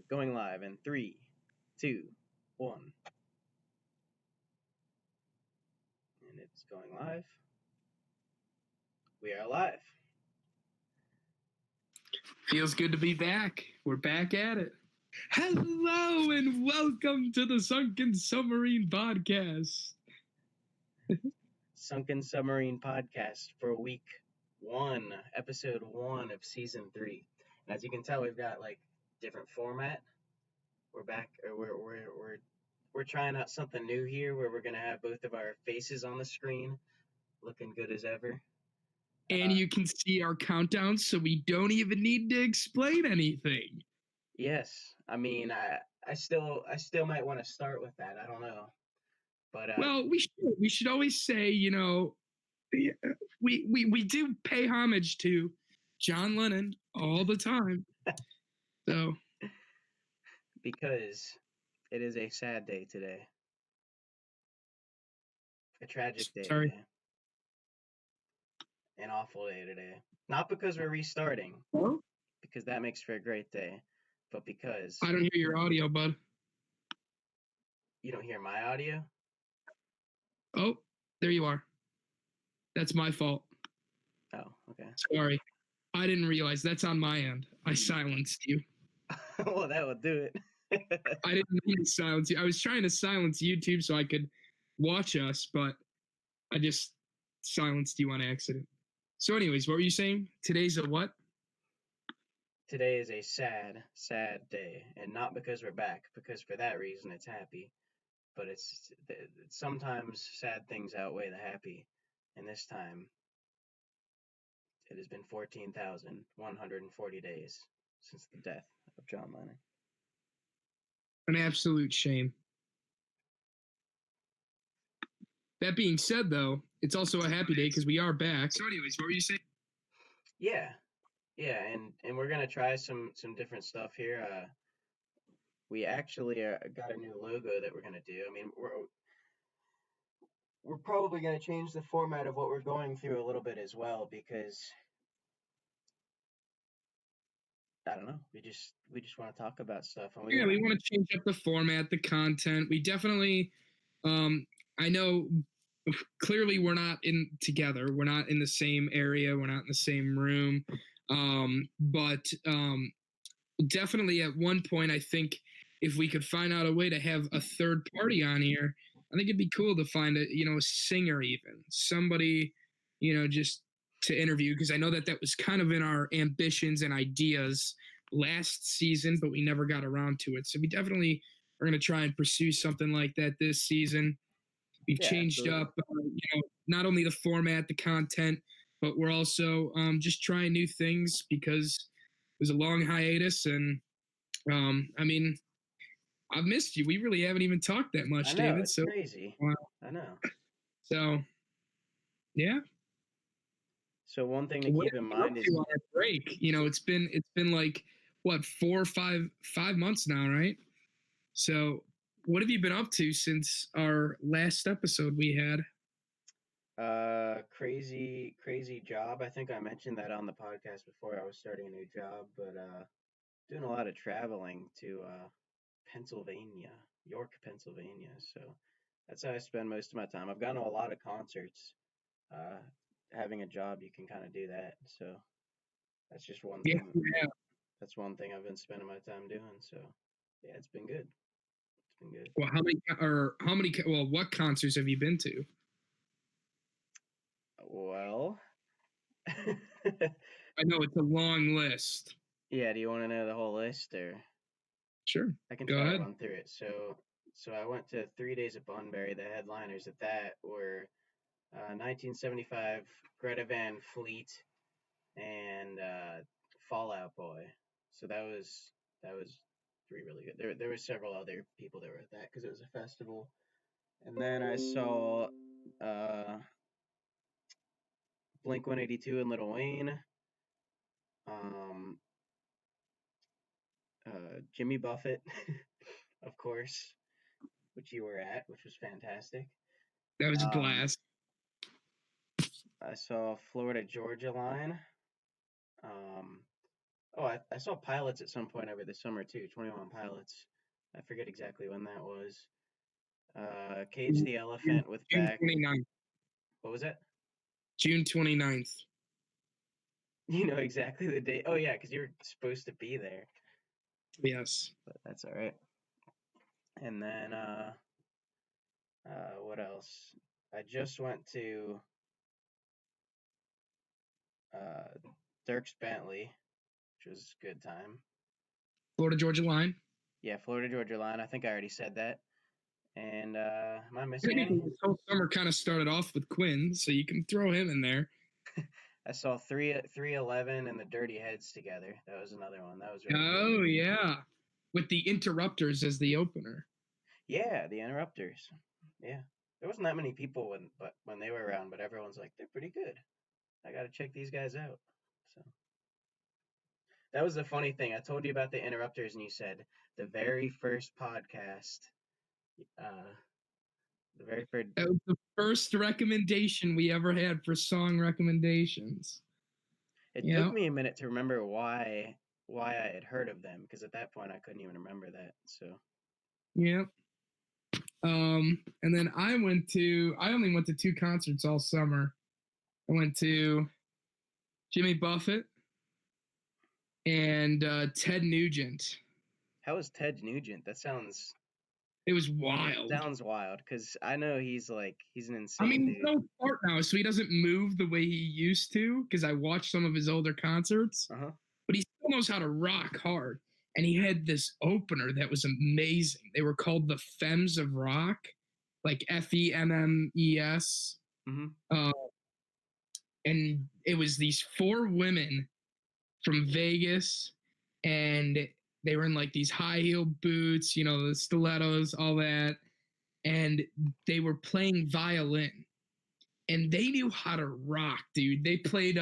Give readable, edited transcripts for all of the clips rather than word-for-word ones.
Going live in three, two, one. And it's going live. We are live. Feels good to be back. We're back at it. Hello and welcome to the Sunken Submarine Podcast. Sunken Submarine Podcast for week one, episode 1 of season 3. And as you can tell, we've got like different format. We're back. We're trying out something new here, where we're gonna have both of our faces on the screen, looking good as ever. And you can see our countdown, so we don't even need to explain anything. Yes, I mean, I still might want to start with that. I don't know, but well, we should always say, we do pay homage to John Lennon all the time. So because it is a sad day today, a tragic day Sorry. today, an awful day today. Not because we're restarting, because that makes for a great day, but because I don't hear your audio, bud. You don't hear my audio? Oh, there you are. That's my fault. Oh, okay. Sorry. I didn't realize that's on my end. I silenced you. Well, that would do it. I didn't mean to silence you. I was trying to silence YouTube so I could watch us, but I just silenced you on accident. So anyways, what were you saying? Today's a what? Today is a sad, sad day. And not because we're back, because for that reason it's happy. But it's sometimes sad things outweigh the happy. And this time, it has been 14,140 days since the death of John Lennon. An absolute shame. That being said, though, it's also a happy day because we are back. So anyways, what were you saying? Yeah, and we're gonna try some different stuff here. We actually got a new logo that we're gonna do. I mean, we're probably gonna change the format of what we're going through a little bit as well, because I don't know. We just want to talk about stuff. And we want to change up the format, the content. We definitely, I know clearly we're not in together. We're not in the same area. We're not in the same room. But definitely at one point, I think if we could find out a way to have a third party on here, I think it'd be cool to find a singer, even somebody, just to interview, because I know that was kind of in our ambitions and ideas last season, but we never got around to it. So we definitely are going to try and pursue something like that this season. We've changed up, not only the format, the content, but we're also just trying new things because it was a long hiatus. And I mean, I've missed you. We really haven't even talked that much, I know, David. it's crazy. I know. So, yeah. So one thing to keep in mind is on our break. It's been like what 4 or 5 months now, right? So, what have you been up to since our last episode we had? Crazy job. I think I mentioned that on the podcast before. I was starting a new job, but doing a lot of traveling to Pennsylvania, York, Pennsylvania. So that's how I spend most of my time. I've gone to a lot of concerts. Having a job, you can kind of do that. So that's just one thing. Yeah. That's one thing I've been spending my time doing. So yeah, it's been good. It's been good. Well, what concerts have you been to? Well, I know it's a long list. Yeah, do you want to know the whole list, or? Sure. I can try to run through it. So I went to 3 days at Bunbury. The headliners at that were 1975 Greta Van Fleet and Fall Out Boy. So that was 3 really good. There were several other people that were at that because it was a festival. And then I saw Blink-182 and Lil Wayne. Jimmy Buffett, of course, which you were at, which was fantastic. That was a blast. I saw Florida Georgia Line. Oh, I saw Pilots at some point over the summer too. 21 Pilots. I forget exactly when that was. Cage the June, Elephant with June back. 29th. What was that? June 29th. You know exactly the date. Oh yeah, because you were supposed to be there. Yes. But that's all right. And then what else? I just went to uh, Dirks Bentley, which was a good time. Florida Georgia Line. Yeah, Florida Georgia Line. I think I already said that. And am I missing any? This whole summer kind of started off with Quinn, so you can throw him in there. I saw 311 and the Dirty Heads together. That was another one. That was really Oh good. yeah, with the Interrupters as the opener. Yeah, the Interrupters. Yeah, there wasn't that many people when they were around, but everyone's like they're pretty good. I gotta check these guys out. So that was the funny thing. I told you about the Interrupters, and you said the very first podcast. Uh, the very first. That was the first recommendation we ever had for song recommendations. It took Yeah. me a minute to remember why I had heard of them because at that point I couldn't even remember that. So Yeah. And then I only went to 2 concerts all summer. I went to Jimmy Buffett and Ted Nugent. how was Ted Nugent? That It was wild. sounds wild because I know he's an I insane mean, dude. he's no part now, so he doesn't move the way he used to. Because I watched some of his older concerts, Uh huh. but he still knows how to rock hard. And he had this opener that was amazing. They were called the Femmes of Rock, like FEMMES. Mhm. And it was these 4 women from Vegas, and they were in like these high heel boots, the stilettos, all that, and they were playing violin, and they knew how to rock, dude. They played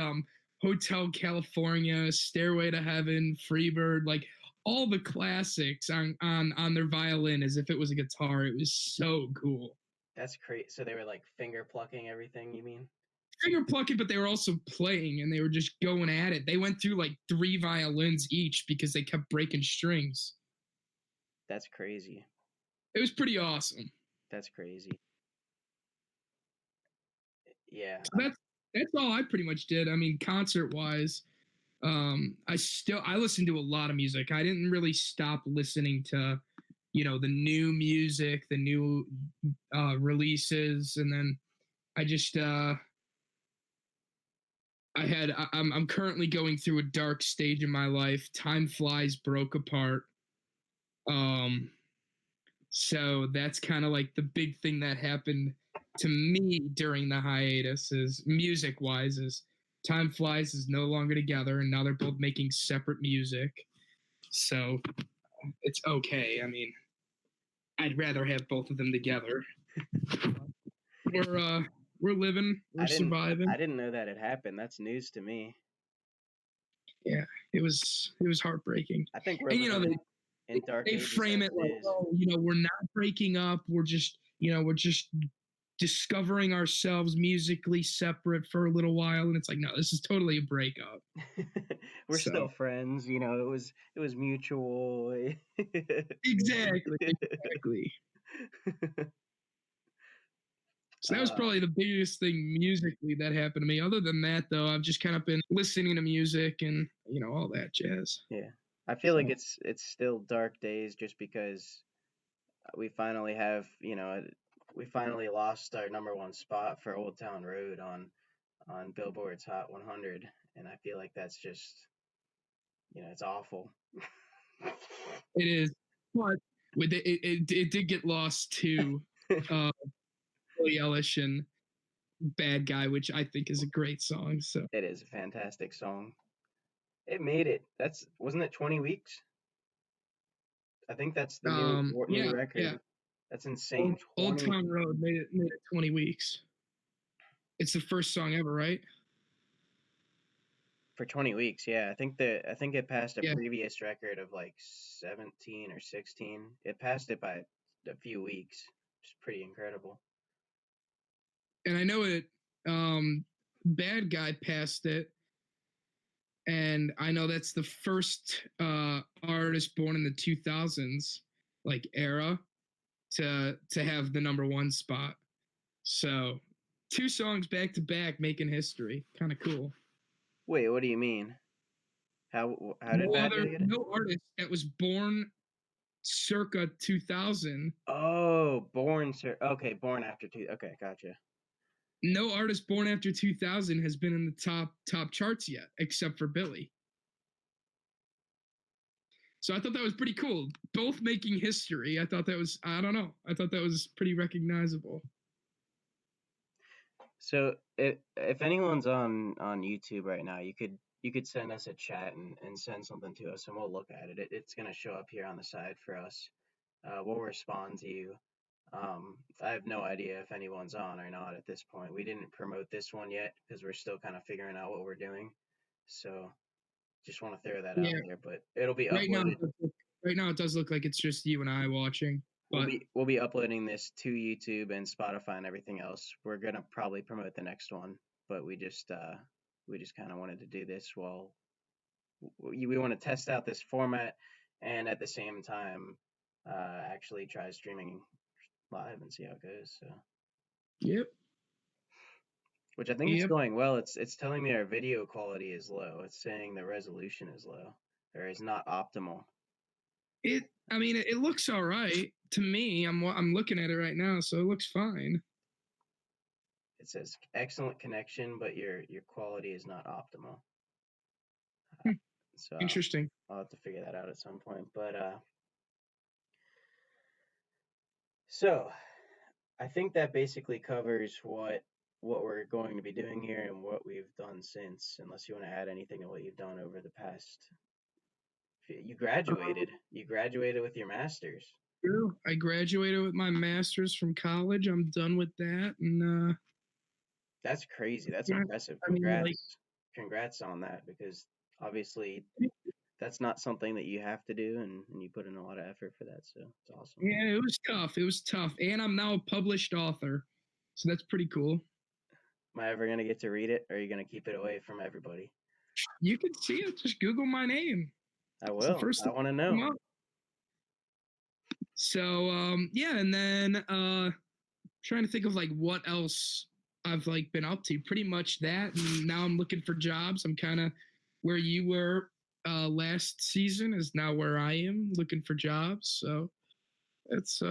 Hotel California, Stairway to Heaven, Freebird, like all the classics on their violin as if it was a guitar. It was so cool. That's crazy. So they were like finger plucking everything. You mean? Finger plucking, but they were also playing and they were just going at it. They went through like 3 violins each because they kept breaking strings. That's crazy. It was pretty awesome. That's crazy. Yeah. So that's all I pretty much did. I mean, concert wise, I listened to a lot of music. I didn't really stop listening to, the new music, the new releases, and then I just I'm currently going through a dark stage in my life. Time Flies broke apart. So that's kind of like the big thing that happened to me during the hiatus is music wise is Time Flies is no longer together and now they're both making separate music. So it's okay. I mean, I'd rather have both of them together. We're living, we're surviving. I didn't know that had happened. That's news to me. Yeah, it was heartbreaking. I think we're and in dark they ages frame it like, oh, we're not breaking up. We're just discovering ourselves musically separate for a little while, and it's like, no, this is totally a breakup. We're still friends, it was mutual. Exactly. So that was probably the biggest thing musically that happened to me. Other than that, though, I've just kind of been listening to music and all that jazz. Yeah, I feel like it's still dark days just because we finally have we finally lost our #1 spot for Old Town Road on Billboard's Hot 100, and I feel like that's just it's awful. It is, but it did get lost to Billie Eilish and Bad Guy, which I think is a great song. So it is a fantastic song. It made it. Wasn't it 20 weeks? I think that's the new record. Yeah. That's insane. Old Town Road made it 20 weeks. It's the first song ever, right? For 20 weeks, yeah. I think it passed a previous record of like 17 or 16. It passed it by a few weeks. It's pretty incredible. And I know it Bad Guy passed it. and I know that's the first artist born in the 2000s like era to have the number one spot. So 2 songs back to back making history. Kind of cool. Wait, what do you mean? How did Bad Day get it? No artist that was born circa 2000. Oh, born after two. Okay, gotcha. No artist born after 2000 has been in the top charts yet, except for Billy. So I thought that was pretty cool. Both making history. I thought that was, I don't know. I thought that was pretty recognizable. So if anyone's on YouTube right now, you could send us a chat and send something to us, and we'll look at it. It's gonna show up here on the side for us. We'll respond to you. I have no idea if anyone's on or not at this point. We didn't promote this one yet because we're still kind of figuring out what we're doing. So just want to throw that out there, but it'll be uploaded. Right now, it does look like it's just you and I watching. But we'll be uploading this to YouTube and Spotify and everything else. We're gonna probably promote the next one, but we just kind of wanted to do this while we want to test out this format and at the same time actually try streaming live and see how it goes. So. Yep. Which I think is going well. It's telling me our video quality is low. It's saying the resolution is low or is not optimal. It looks all right to me. I'm looking at it right now, so it looks fine. It says excellent connection, but your quality is not optimal. So interesting. I'll have to figure that out at some point. But so I think that basically covers what we're going to be doing here and what we've done since, unless you want to add anything to what you've done over the past. You graduated with your master's. True. I graduated with my master's from college. I'm done with that, and that's crazy. That's impressive. Congrats on that, because obviously that's not something that you have to do, and you put in a lot of effort for that. So it's awesome. Yeah, it was tough. And I'm now a published author, so that's pretty cool. Am I ever going to get to read it, or are you going to keep it away from everybody? You can see it. Just Google my name. I will. I want to know. So, yeah, and then trying to think of like what else I've like been up to. Pretty much that. And now I'm looking for jobs. I'm kind of where you were last season is now where I am, looking for jobs. So it's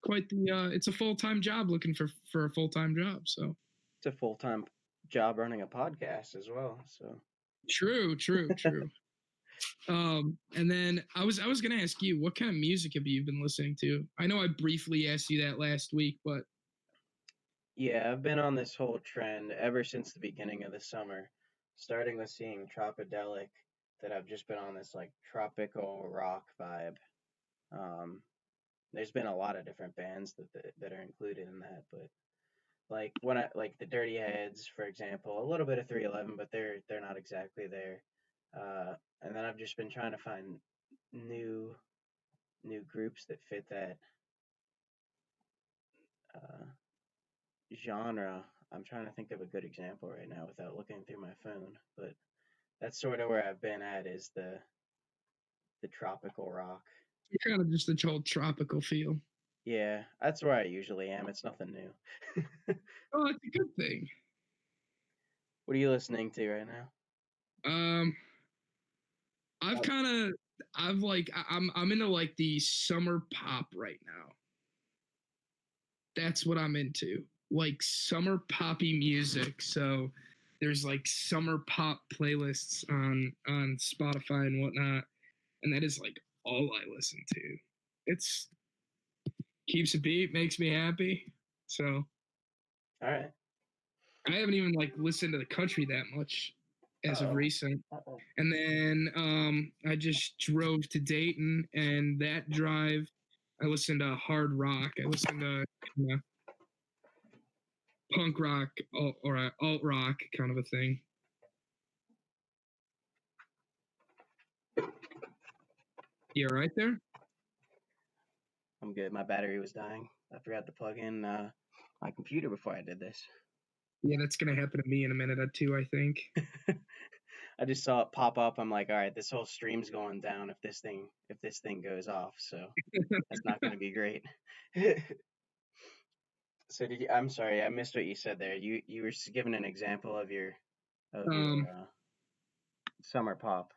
quite the it's a full-time job, looking for a full-time job. So it's a full-time job running a podcast as well. So true. And then I was gonna ask you, what kind of music have you been listening to? I know I briefly asked you that last week, but yeah, I've been on this whole trend ever since the beginning of the summer, starting with seeing Tropidelic, that I've just been on this like tropical rock vibe. There's been a lot of different bands that are included in that, but like when I like the Dirty Heads, for example, a little bit of 311, but they're not exactly there. And then I've just been trying to find new groups that fit that genre. I'm trying to think of a good example right now without looking through my phone, but that's sort of where I've been at, is the tropical rock. You're kind of just the whole tropical feel. Yeah, that's where I usually am. It's nothing new. Oh, it's a good thing. What are you listening to right now? I'm into like the summer pop right now. That's what I'm into. Like summer poppy music. So there's like summer pop playlists on Spotify and whatnot. And that is like all I listen to. It's keeps a beat, makes me happy. So all right. I haven't even like listened to the country that much as of recent. And then I just drove to Dayton, and that drive I listened to hard rock. I listened to punk rock or alt rock kind of a thing. You all right there? I'm good. My battery was dying. I forgot to plug in my computer before I did this. Yeah, that's gonna happen to me in a minute or two, I think. I just saw it pop up. I'm like, all right, this whole stream's going down if this thing goes off. So that's not going to be great. So I'm sorry, I missed what you said there. You were giving an example of your Um, summer pop.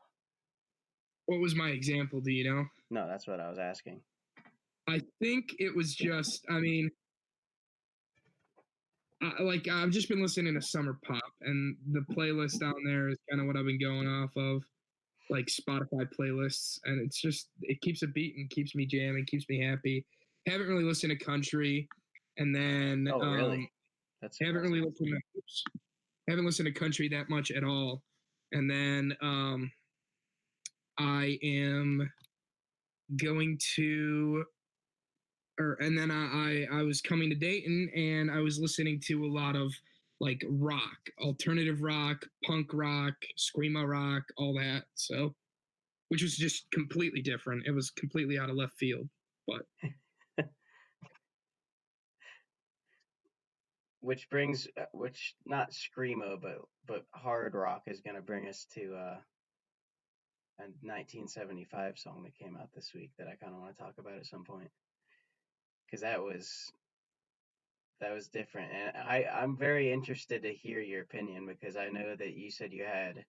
what was my example? Do you know? No, that's what I was asking. I think it was just. I mean, like I've just been listening to summer pop, and the playlist down there is kind of what I've been going off of, like Spotify playlists, and it's just it keeps a beat and keeps me jamming, keeps me happy. Haven't really listened to country, and then Oh, really? That's haven't really listened to haven't listened to country that much at all, and then I am going to and then I was coming to Dayton and I was listening to a lot of like rock, alternative rock, punk rock, screamo rock, all that. So, which was just completely different. It was completely out of left field, but which not screamo, but hard rock is gonna bring us to a 1975 song that came out this week that I kind of want to talk about at some point, because that was different, and I'm very interested to hear your opinion because I know that you said you had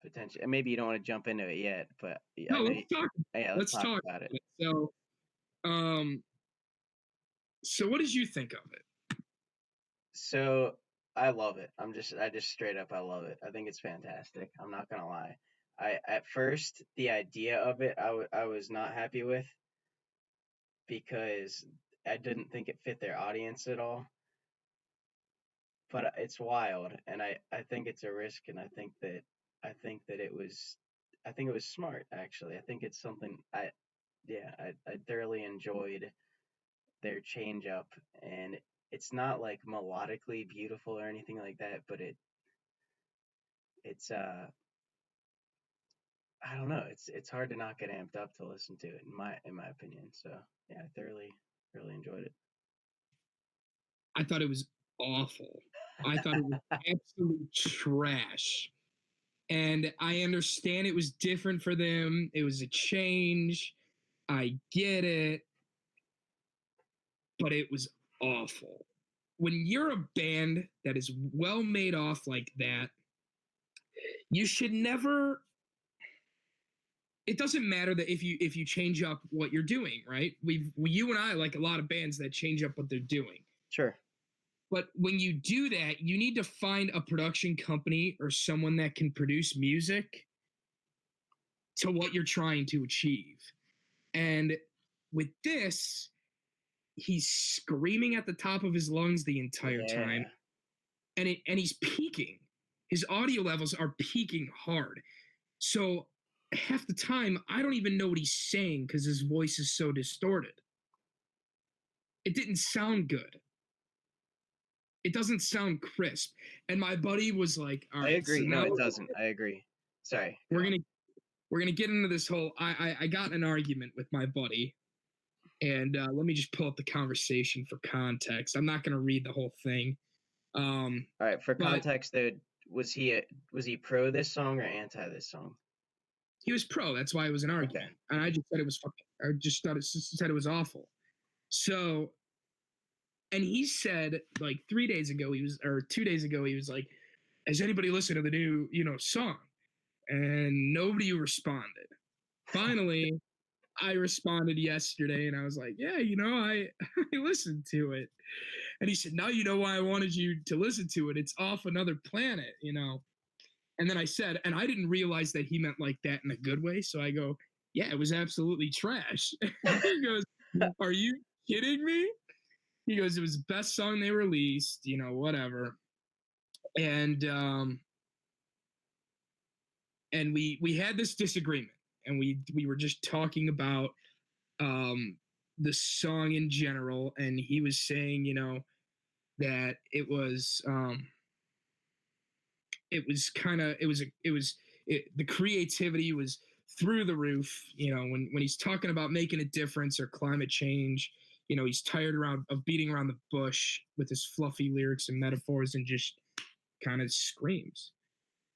potential, and maybe you don't want to jump into it yet, but no, let's talk about it. So, so what did you think of it? So I love it. I just straight up I love it. I think it's fantastic. I'm not gonna lie. At first the idea of it I was not happy with because I didn't think it fit their audience at all. But it's wild, and I think it's a risk, and I think that it was smart actually. I think it's something I thoroughly enjoyed their change up, and it's not like melodically beautiful or anything like that, but it's I don't know, it's hard to not get amped up to listen to it in my opinion. So yeah, I thoroughly enjoyed it. I thought it was awful. I thought it was absolute trash. And I understand it was different for them. It was a change. I get it. But it was awful. When you're a band that is well made off like that, you should never. It doesn't matter that if you change up what you're doing, right? You and I like a lot of bands that change up what they're doing. Sure. But when you do that, you need to find a production company or someone that can produce music to what you're trying to achieve. And with this, he's screaming at the top of his lungs the entire time. And he's peaking. His audio levels are peaking hard. So half the time, I don't even know what he's saying because his voice is so distorted. It didn't sound good. It doesn't sound crisp. And my buddy was like, all right. I agree. So no, it doesn't. I agree. Sorry. We're gonna get into this whole I got in an argument with my buddy. And let me just pull up the conversation for context. I'm not gonna read the whole thing. All right, for context though, was he pro this song or anti this song? He was pro. That's why it was an argument. Okay. And I just said it was fucking. I just said it was awful. So, and he said like 3 days ago or 2 days ago he was like, "Has anybody listened to the new song?" And nobody responded. Finally, I responded yesterday, and I was like, "Yeah, I listened to it." And he said, "Now you know why I wanted you to listen to it. It's off another planet, And then I said, and I didn't realize that he meant like that in a good way. So I go, "Yeah, it was absolutely trash." He goes, "Are you kidding me?" He goes, "It was the best song they released, whatever." And we had this disagreement, and we were just talking about the song in general, and he was saying, that it was the creativity was through the roof, when he's talking about making a difference or climate change, he's tired of beating around the bush with his fluffy lyrics and metaphors and just kind of screams.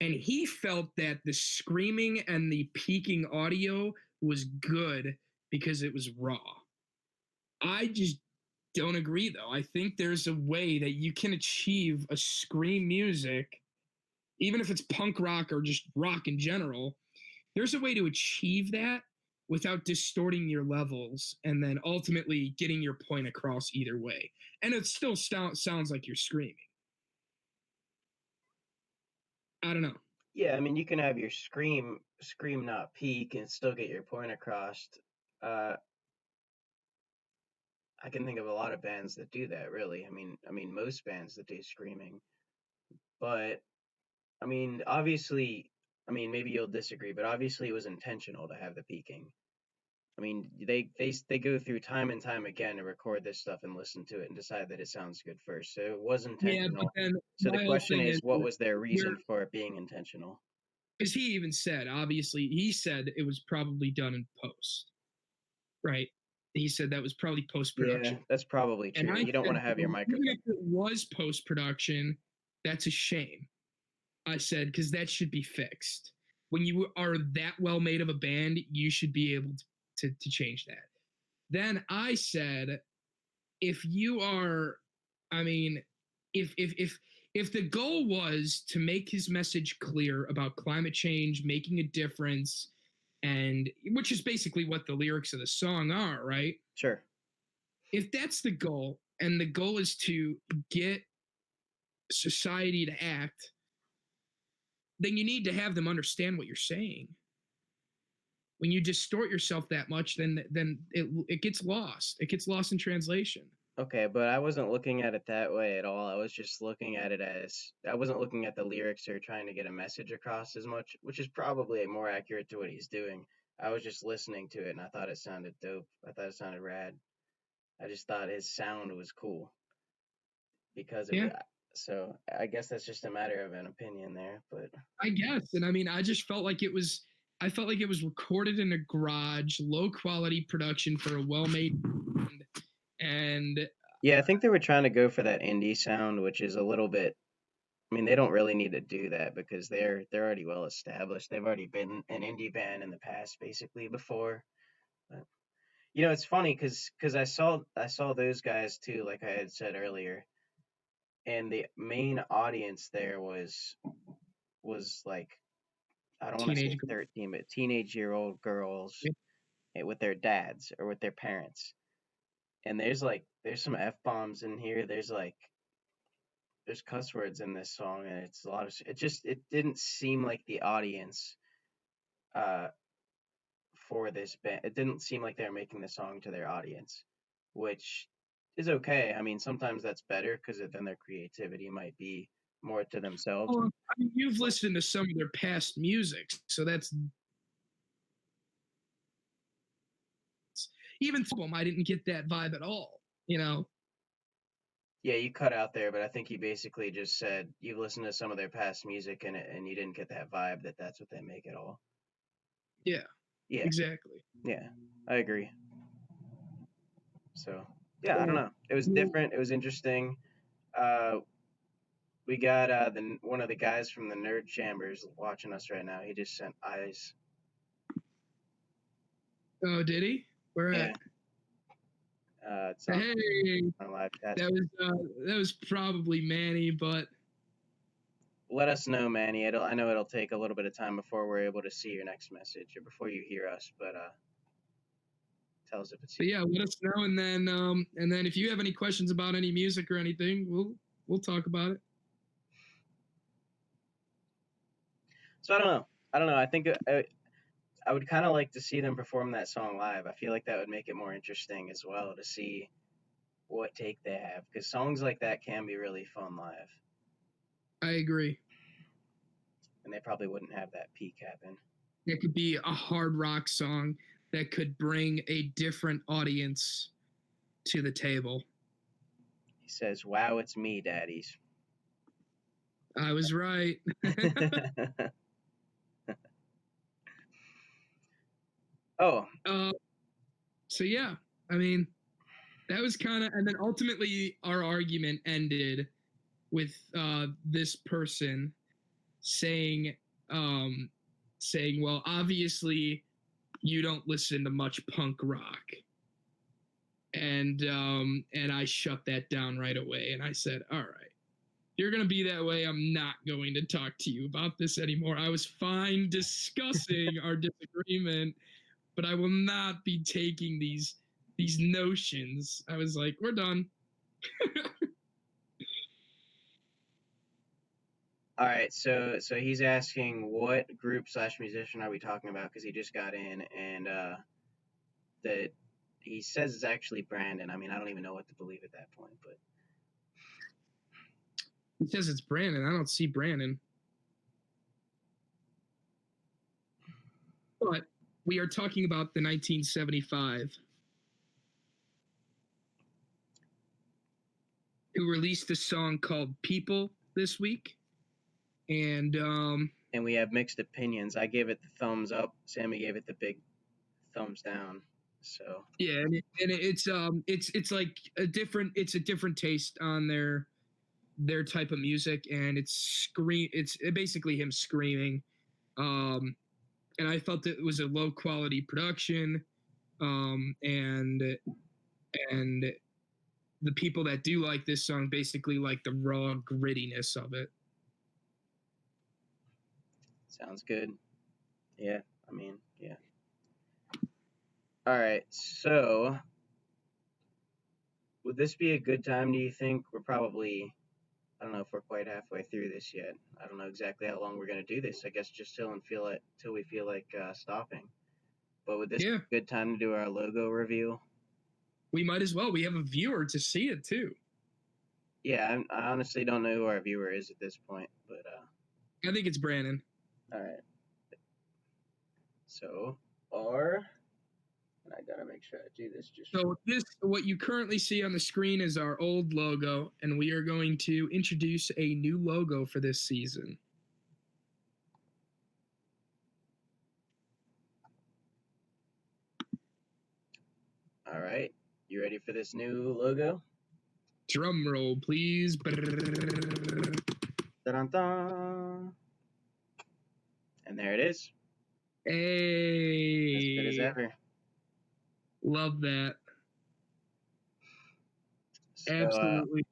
and he felt that the screaming and the peaking audio was good because it was raw. I just don't agree, though. I think there's a way that you can achieve a scream music, even if it's punk rock or just rock in general. There's a way to achieve that without distorting your levels and then ultimately getting your point across either way. And it still sounds like you're screaming. I don't know. Yeah, I mean, you can have your scream not peak and still get your point across. Uh, I can think of a lot of bands that do that, really. I mean, most bands that do screaming. But I mean, obviously, I mean, maybe you'll disagree, but obviously it was intentional to have the peaking. I mean, they go through time and time again to record this stuff and listen to it and decide that it sounds good first. So it was Yeah, but intentional. then So the my whole question thing is is, what was their you're reason for it being intentional? because he even said, obviously, he said it was probably done in post, right? He said that was probably post Yeah, production. that's probably And true. I You don't said, want to have your even microphone. if it was post production, that's a shame. I said, because that should be fixed. When you are that well made of a band, you should be able to change that. Then I said, if you are, I mean, if the goal was to make his message clear about climate change, making a difference, and which is basically what the lyrics of the song are, right? Sure. If that's the goal, and the goal is to get society to act, then you need to have them understand what you're saying. When you distort yourself that much, then it gets lost. It gets lost in translation. Okay, but I wasn't looking at it that way at all. I was just looking at it as I wasn't looking at the lyrics or trying to get a message across as much, which is probably more accurate to what he's doing. I was just listening to it and I thought it sounded dope. I thought it sounded rad. I just thought his sound was cool because it Yeah, was. So I guess that's just a matter of an opinion there, but I guess. And I mean, I just felt like it was. I felt like it was recorded in a garage, low quality production for a well made band, and yeah, I think they were trying to go for that indie sound, which is a little bit. I mean, they don't really need to do that because they're already well established. They've already been an indie band in the past, basically before. But, it's funny because I saw those guys too, like I had said earlier, and the main audience there was like I don't want to say teenage. 13, but teenage-year-old girls with their dads or with their parents. And there's some f bombs in here. There's cuss words in this song, and it's a lot of it didn't seem like the audience uh for this band. It didn't seem like they were making the song to their audience, which is okay. I mean, sometimes that's better because then their creativity might be more to themselves. Oh, I mean, you've But listened to some of their past music, so that's even them. I didn't get that vibe at all. You know, yeah, you cut out there, but I think you basically just said you've listened to some of their past music and you didn't get that vibe that that's what they make at all. yeah, Yeah, exactly. yeah, I agree. So yeah, I don't So, know. It was different. It was interesting. Uh, we got one of the guys from the Nerd Chambers watching us right now. He just sent eyes. oh, did he? Where at? Yeah, it's Hey, on live chat. that was probably Manny, but Let us know, Manny. I know it'll take a little bit of time before we're able to see your next message or before you hear us, but tell us if it's you. yeah, let us know, and then if you have any questions about any music or anything, we'll talk about it. So I don't know. I don't know. I think I would kind of like to see them perform that song live. I feel like that would make it more interesting as well to see what take they have because songs like that can be really fun live, I agree. and they probably wouldn't have that peak happen. It could be a hard rock song that could bring a different audience to the table. He says, "Wow, it's me, daddies." I was right. Oh, So yeah, I mean, that was kind of, and then ultimately our argument ended with this person saying, well, obviously you don't listen to much punk rock. And I shut that down right away. And I said, all right, you're going to be that way. I'm not going to talk to you about this anymore. I was fine discussing our disagreement, but I will not be taking these notions. I was like, we're done. All right, so he's asking what group / musician are we talking about, because he just got in, and that he says it's actually Brandon. I mean, I don't even know what to believe at that point, but he says it's Brandon. I don't see Brandon. But we are talking about the 1975, who released a song called People this week. And we have mixed opinions. I gave it the thumbs up. Sammy gave it the big thumbs down. So yeah, and it's like a different taste on their type of music, and it's basically him screaming. And I felt that it was a low quality production, and the people that do like this song basically like the raw grittiness of it. Sounds good. Yeah, I mean, yeah. All right, so would this be a good time, do you think? We're probably, I don't know if we're quite halfway through this yet. I don't know exactly how long we're going to do this. I guess just till we feel like stopping. But would this be a good time to do our logo review? We might as well. We have a viewer to see it too. Yeah, I honestly don't know who our viewer is at this point, but I think it's Brandon. All right. So and I gotta make sure I do this just. So what you currently see on the screen is our old logo, and we are going to introduce a new logo for this season. All right, you ready for this new logo? Drum roll, please. Da-dun-dun. And there it is. Hey. As good as ever. Love that. So, absolutely.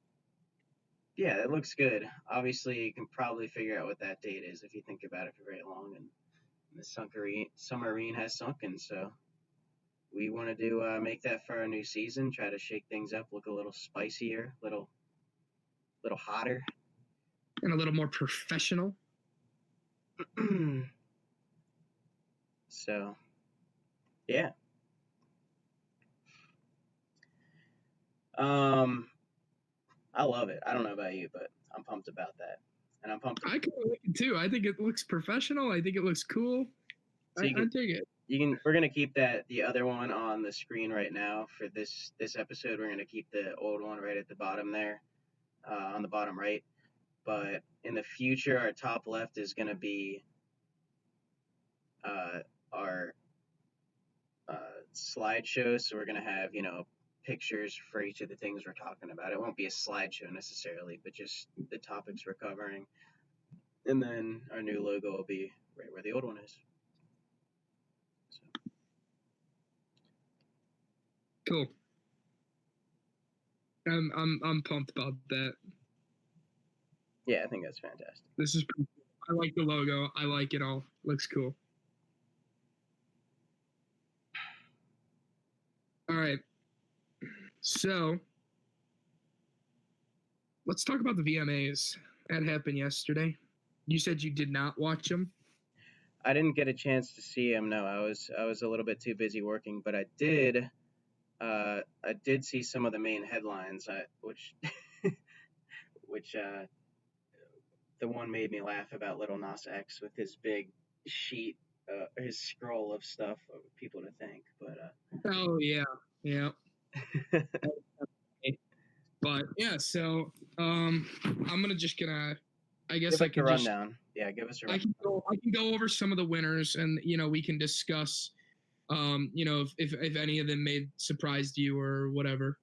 Yeah, it looks good. Obviously, you can probably figure out what that date is if you think about it for very long. And the submarine has sunken, so we want to make that for our new season. Try to shake things up, look a little spicier, little hotter, and a little more professional. So, yeah. I love it. I don't know about you, but I'm pumped about that. And I'm pumped. I can like it too. I think it looks professional. I think it looks cool. So I dig it. We're gonna keep the other one on the screen right now for this episode. We're gonna keep the old one right at the bottom there, on the bottom right. But in the future, our top left is gonna be our slideshow. So we're gonna have pictures for each of the things we're talking about. It won't be a slideshow necessarily, but just the topics we're covering. And then our new logo will be right where the old one is. So. Cool. I'm pumped about that. Yeah, I think that's fantastic. This is pretty cool. I like the logo. I like it all. Looks cool. All right. So let's talk about the VMAs. That happened yesterday. You said you did not watch them. I didn't get a chance to see them. No, I was a little bit too busy working, but I did see some of the main headlines, which the one made me laugh about Lil Nas X with his big sheet, his scroll of stuff for people to thank. But oh yeah. But yeah, so I'm gonna I guess I can just rundown. Yeah, give us a rundown. I can go over some of the winners, and we can discuss if any of them may surprised you or whatever.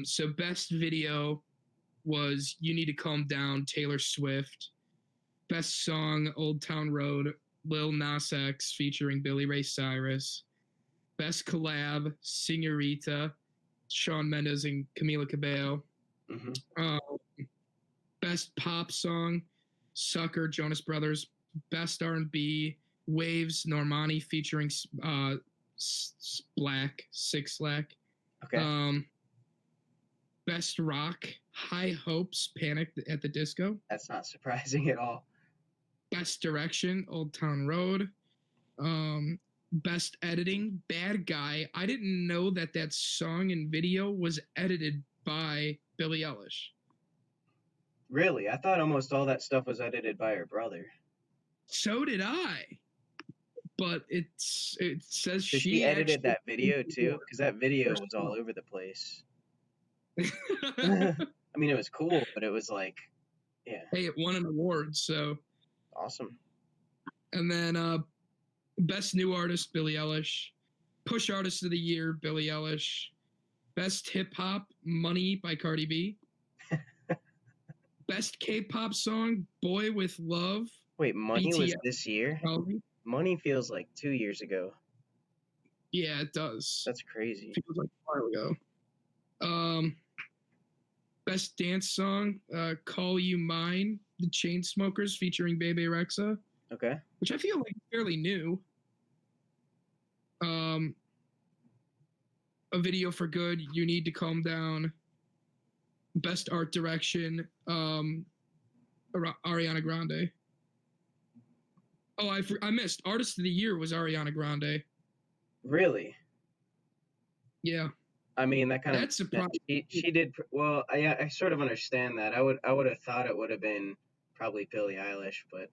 So best video was You Need to Calm Down, Taylor Swift. Best song, Old Town Road, Lil Nas X featuring Billy Ray Cyrus. Best collab, Senorita, Shawn Mendes and Camila Cabello. Mm-hmm. Best pop song, Sucker, Jonas Brothers. Best R&B, Waves, Normani featuring Black, Six Slack. Okay. Best rock, High Hopes, Panic at the Disco. That's not surprising at all. Best direction, Old Town Road. Best editing, Bad Guy. I didn't know that song and video was edited by Billie Eilish. Really? I thought almost all that stuff was edited by her brother. So did I. But it says she edited that video too, because that video was all over the place. I mean, it was cool, but it was like, yeah. Hey, it won an award, so awesome. And then Best New Artist, Billie Eilish. Push Artist of the Year, Billie Eilish. Best Hip Hop, Money by Cardi B. Best K-pop song, Boy with Love. Wait, Money BTS was this year? Probably. Money feels like 2 years ago. Yeah, it does. That's crazy. Feels like a while ago. Best dance song, Call You Mine, The Chainsmokers featuring Bebe Rexha. Okay. Which I feel like fairly new. A Video for Good, You Need to Calm Down. Best art direction, Ariana Grande. Oh, I missed. Artist of the Year was Ariana Grande. Really? Yeah. I mean, that kind of. That's surprising. She did well. I sort of understand that. I would have thought it would have been probably Billie Eilish, but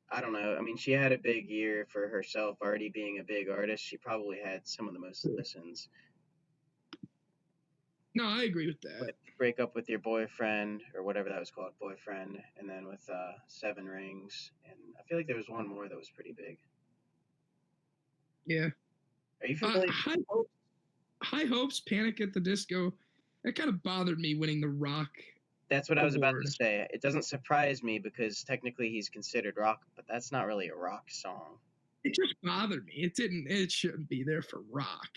I don't know. I mean, she had a big year for herself, already being a big artist. She probably had some of the most listens. No, I agree with that. But Break Up With Your Boyfriend, or whatever that was called, Boyfriend, and then with Seven Rings, and I feel like there was one more that was pretty big. Yeah. Are you familiar? High Hopes, Panic at the Disco. That kind of bothered me winning the rock. That's what I was about to say. It doesn't surprise me because technically he's considered rock, but that's not really a rock song. It just bothered me. It shouldn't be there for rock.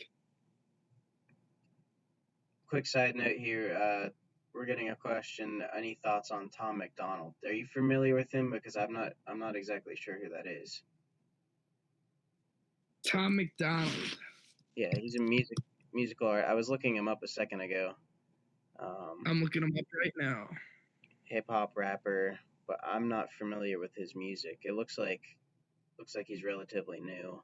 Quick side note here. We're getting a question. Any thoughts on Tom MacDonald? Are you familiar with him? Because I'm not exactly sure who that is. Tom MacDonald. Yeah, he's a musical art. I was looking him up a second ago. I'm looking him up right now. Hip hop rapper, but I'm not familiar with his music. It looks like he's relatively new.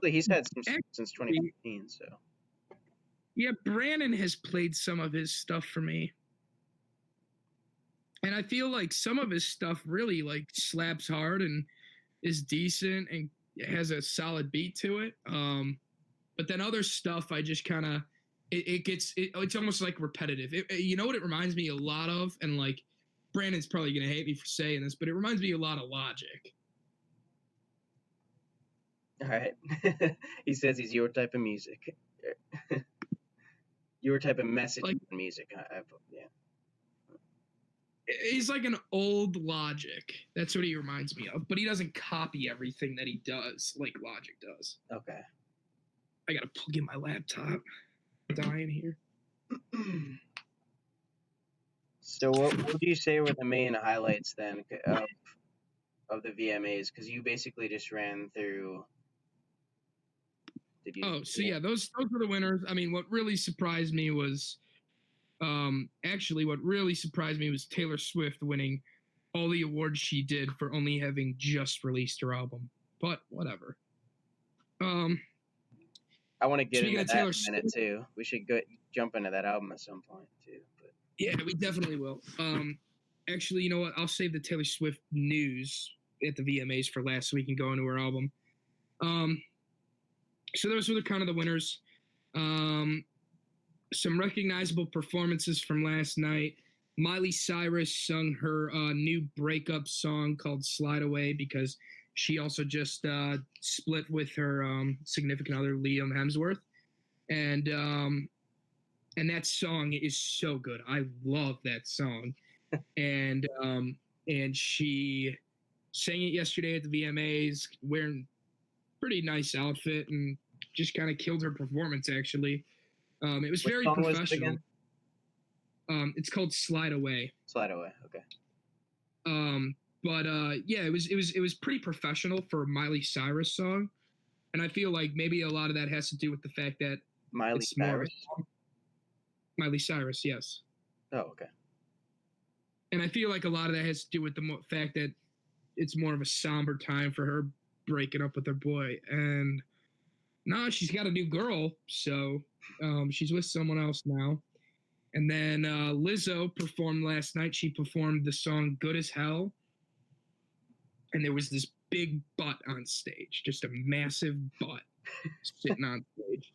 He's had some since 2015. So. Yeah, Brandon has played some of his stuff for me, and I feel like some of his stuff really like slaps hard and is decent and has a solid beat to it. But then other stuff, I just kind of it's almost like repetitive. You know what it reminds me a lot of, and like Brandon's probably gonna hate me for saying this, but it reminds me a lot of Logic. All right, he says he's your type of music, your type of message like, music. Yeah. He's like an old Logic. That's what he reminds me of. But he doesn't copy everything that he does like Logic does. Okay. I gotta plug in my laptop. I'm dying here. So what would you say were the main highlights then of the VMAs? Because you basically just ran through. Those were the winners. I mean, what really surprised me was. What really surprised me was Taylor Swift winning all the awards she did for only having just released her album. But whatever. I want to get into that in a minute too. We should jump into that album at some point too. But. Yeah, we definitely will. Actually, you know what? I'll save the Taylor Swift news at the VMAs for last so we can go into her album. So those were kind of the winners. Some recognizable performances from last night. Miley Cyrus sung her new breakup song called Slide Away because she also just split with her significant other, Liam Hemsworth. And and that song is so good. I love that song, and she sang it yesterday at the VMAs, wearing pretty nice outfit, and just kind of killed her performance. Actually, it was Which very song was it professional. again? It's called "Slide Away." Slide Away. Okay. But yeah, it was pretty professional for a Miley Cyrus song, and I feel like maybe a lot of that has to do with the fact that Miley it's more of a Cyrus. song. Miley Cyrus, yes. Oh, okay. And I feel like a lot of that has to do with the fact that it's more of a somber time for her breaking up with her boy. And now she's got a new girl, so she's with someone else now. And then Lizzo performed last night. She performed the song "Good as Hell," and there was this big butt on stage, just a massive butt sitting on stage,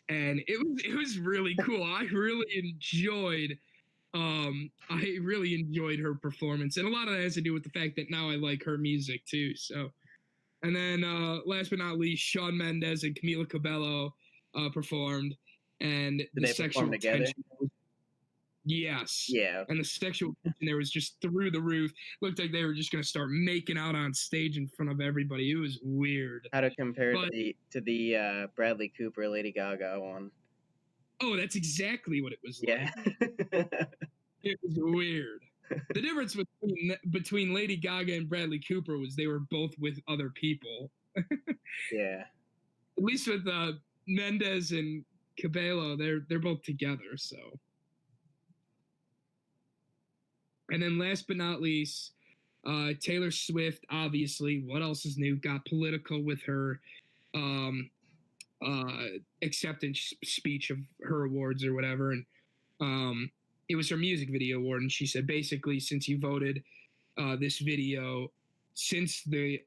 and it was really cool. I really enjoyed her performance, and a lot of that has to do with the fact that now I like her music too. So, and then last but not least, Shawn Mendes and Camila Cabello performed, and Did the they sexual perform together? tension. Yes. Yeah. And the sexual tension there was just through the roof. Looked like they were just going to start making out on stage in front of everybody. It was weird. How to compare But, to the Bradley Cooper Lady Gaga one? oh, that's exactly what it was Yeah. like. It was weird. The difference between Lady Gaga and Bradley Cooper was they were both with other people. Yeah. At least with Mendes and Cabello, they're both together. So, and then last but not least, Taylor Swift. Obviously, what else is new? Got political with her acceptance speech of her awards or whatever, and it was her music video award, and she said basically, since you voted this video, since the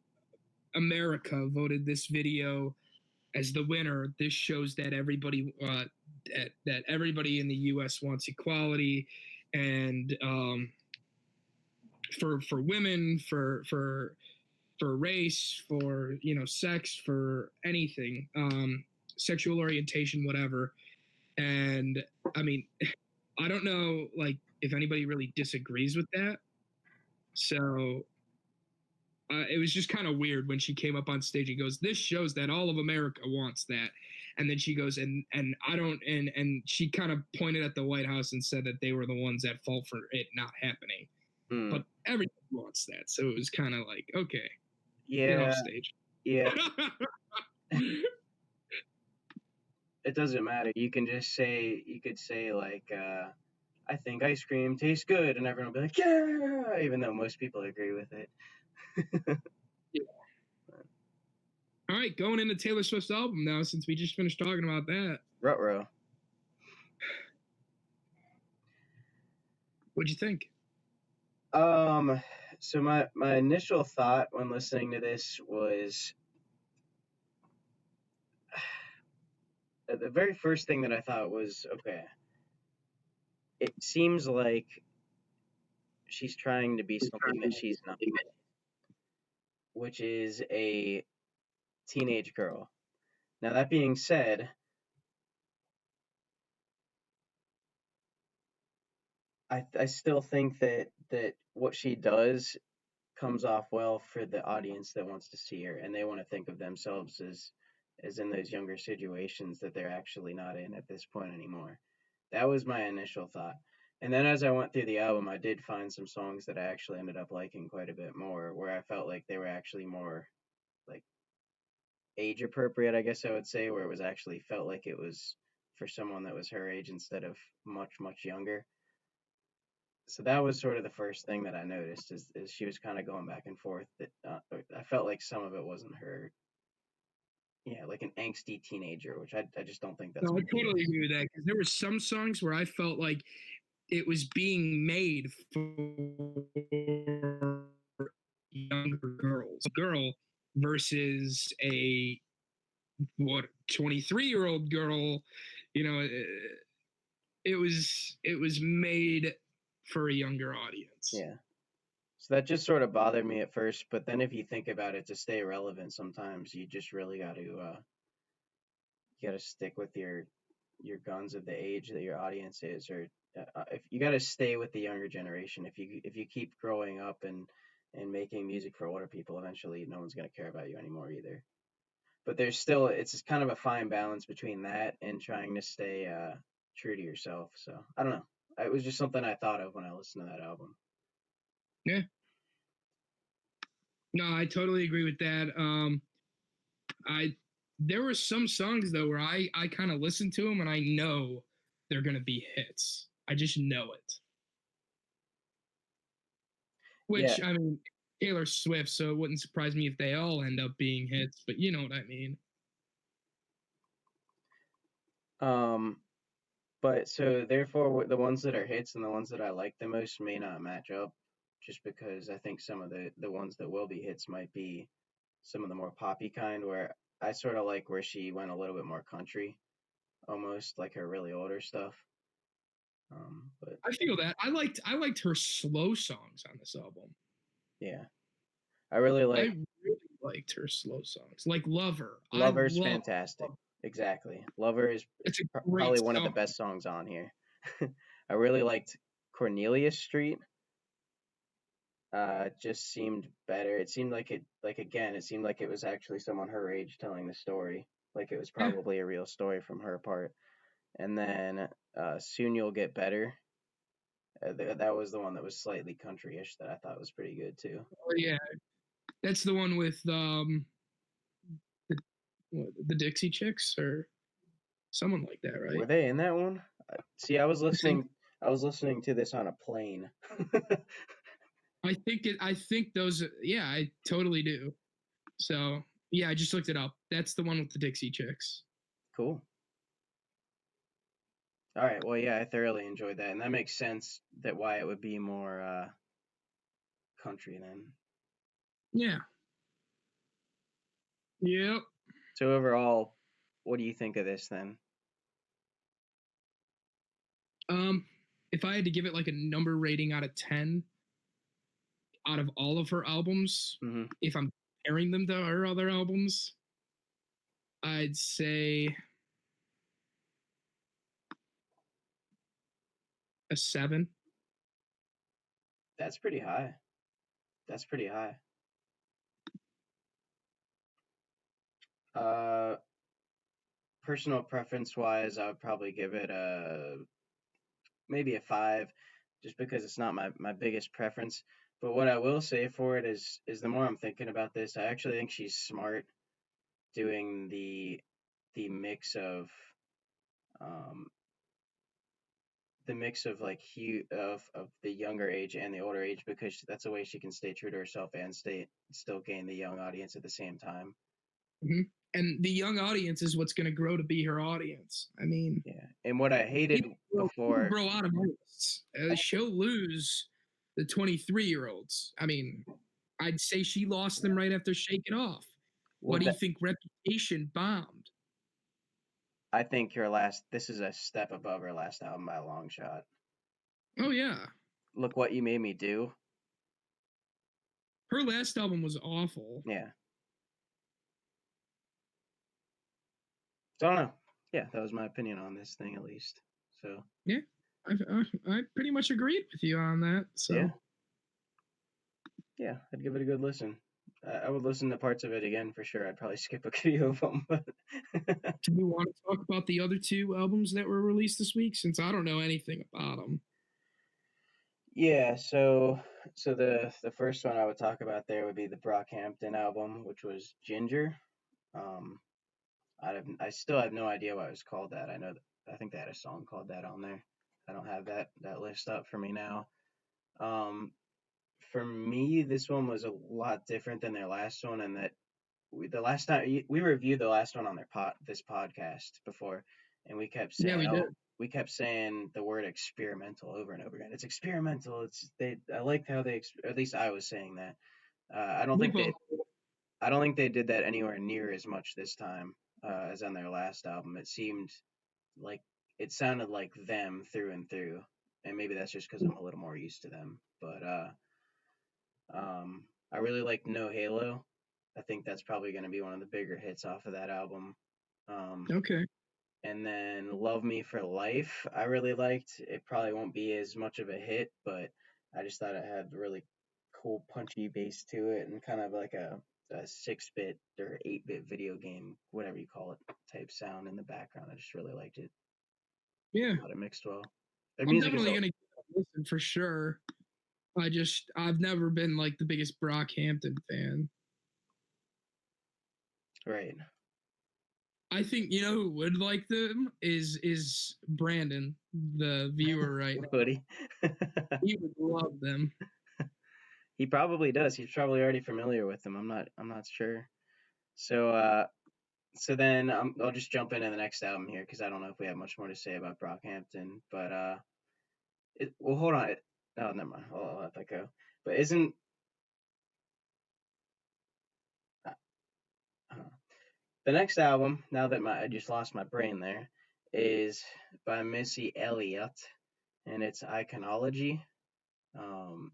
America voted this video as the winner, this shows that everybody that everybody in the U.S. wants equality, and for women, for race, for sex, for anything, sexual orientation, whatever. And I mean, I don't know, like, if anybody really disagrees with that. So it was just kind of weird when she came up on stage and goes, "This shows that all of America wants that." And then she goes, and I don't, and she kind of pointed at the White House and said that they were the ones at fault for it not happening. But everybody wants that, so it was kind of like, okay, get off stage. Yeah. It doesn't matter. You can just say, like, I think ice cream tastes good, and everyone will be like, yeah, even though most people agree with it. Yeah. All right, going into Taylor Swift's album now, since we just finished talking about that. Ruh-roh. What'd you think? So my initial thought when listening to this was, the very first thing that I thought was, okay, it seems like she's trying to be something that she's not, which is a teenage girl. Now, that being said, I still think that what she does comes off well for the audience that wants to see her, and they want to think of themselves as in those younger situations that they're actually not in at this point anymore. That was my initial thought. And then as I went through the album, I did find some songs that I actually ended up liking quite a bit more, where I felt like they were actually more like age appropriate, I guess I would say, where it was actually felt like it was for someone that was her age instead of much, much younger. So that was sort of the first thing that I noticed is she was kind of going back and forth. That I felt like some of it wasn't her, like an angsty teenager, which I just don't think that's. No, I totally agree with that, because there were some songs where I felt like it was being made for younger girls, girl versus a 23-year-old girl. It was made for a younger audience. Yeah. So that just sort of bothered me at first, but then if you think about it, to stay relevant, sometimes you just really got to stick with your your guns of the age that your audience is, or if you got to stay with the younger generation. If you keep growing up and making music for older people, eventually no one's gonna care about you anymore either. But there's still, it's kind of a fine balance between that and trying to stay true to yourself. So I don't know. It was just something I thought of when I listened to that album. Yeah. No, I totally agree with that. I there were some songs though where I kind of listen to them and I know they're gonna be hits. I just know it. Yeah. Which I mean, Taylor Swift, so it wouldn't surprise me if they all end up being hits. But you know what I mean. But so therefore, the ones that are hits and the ones that I like the most may not match up, just because I think some of the ones that will be hits might be some of the more poppy kind, where I sort of like where she went a little bit more country, almost like her really older stuff. But I feel that I liked her slow songs on this album. yeah, I really I like really liked her slow songs, like Lover. I Lover's love. fantastic. Exactly, Lover is It's a great probably one of the song. best songs on here. I really liked Cornelia Street. Just seemed better. It seemed like it seemed like it was actually someone her age telling the story. Like it was Yeah. probably a real story from her part. And then Soon You'll Get Better. That was the one that was slightly country-ish that I thought was pretty good too. Oh yeah, that's the one with the, the Dixie Chicks or someone like that, Were right? they in that one? See, I think I was listening to this on a plane. I think those. Yeah, I totally do. So yeah, I just looked it up. That's the one with the Dixie Chicks. Cool. All right. Well, yeah, I thoroughly enjoyed that, and that makes sense that why it would be more country then. Yeah. Yep. So overall, what do you think of this then? Um, if I had to give it like a number rating out of 10 out of all of her albums, Mm-hmm. if I'm comparing them to her other albums, I'd say a 7. That's pretty high. That's pretty high. Uh, Personal preference wise, I would probably give it a maybe a 5, just because it's not my biggest preference. But what I will say for it is the more I'm thinking about this, I actually think she's smart doing the mix of um like of the younger age and the older age, because that's a way she can stay true to herself and still gain the young audience at the same time. Mm-hmm. And the young audience is what's going to grow to be her audience. I mean, Yeah. And what I hated people before, grow out of artists. She'll lose the 23-year-olds. I mean, I'd say she lost them right after Shake It Off. well, What do you think? Reputation bombed. I think this is a step above her last album by a long shot. Oh yeah, Look What You Made Me Do. her last album was awful. Yeah. So I don't know. Yeah, that was my opinion on this thing at least. So Yeah, I pretty much agreed with you on that. So yeah, I'd give it a good listen. I would listen to parts of it again for sure. I'd probably skip a few of them, but do we want to talk about the other 2 albums that were released this week? Since I don't know anything about them. yeah. So the first one I would talk about there would be the Brockhampton album, which was Ginger. Um, I still have no idea why it was called that. I think they had a song called that on there. I don't have that list up for me now. Um, for me, this one was a lot different than their last one, and that the last time we reviewed the last one on this podcast before, and we kept Yeah, saying, we did. we kept saying the word experimental over and over again. It's experimental. I liked how at least I was saying that. I don't We think both. they did that anywhere near as much this time as on their last album. Like it sounded like them through and through, and maybe that's just because I'm a little more used to them. But I really like No Halo. I think that's probably going to be one of the bigger hits off of that album. Okay. And then Love Me for Life, I really liked. It probably won't be as much of a hit, but I just thought it had really cool punchy bass to it and kind of like a 6-bit or 8-bit video game, whatever you call it, type sound in the background. I just really liked it. Yeah, Thought it mixed well. Their I'm music is definitely all gonna give it a listen for sure. I've never been like the biggest Brockhampton fan. right. I think you know who would like them is Brandon, the viewer right now. Buddy. He would love them. He probably does. He's probably already familiar with them. I'm not sure. So so then I'll just jump into the next album here because I don't know if we have much more to say about Brockhampton. But well, hold on. No, never mind. I'll let that go. But isn't uh, the next album? Now that I just lost my brain there, is by Missy Elliott, and it's Iconology. Um,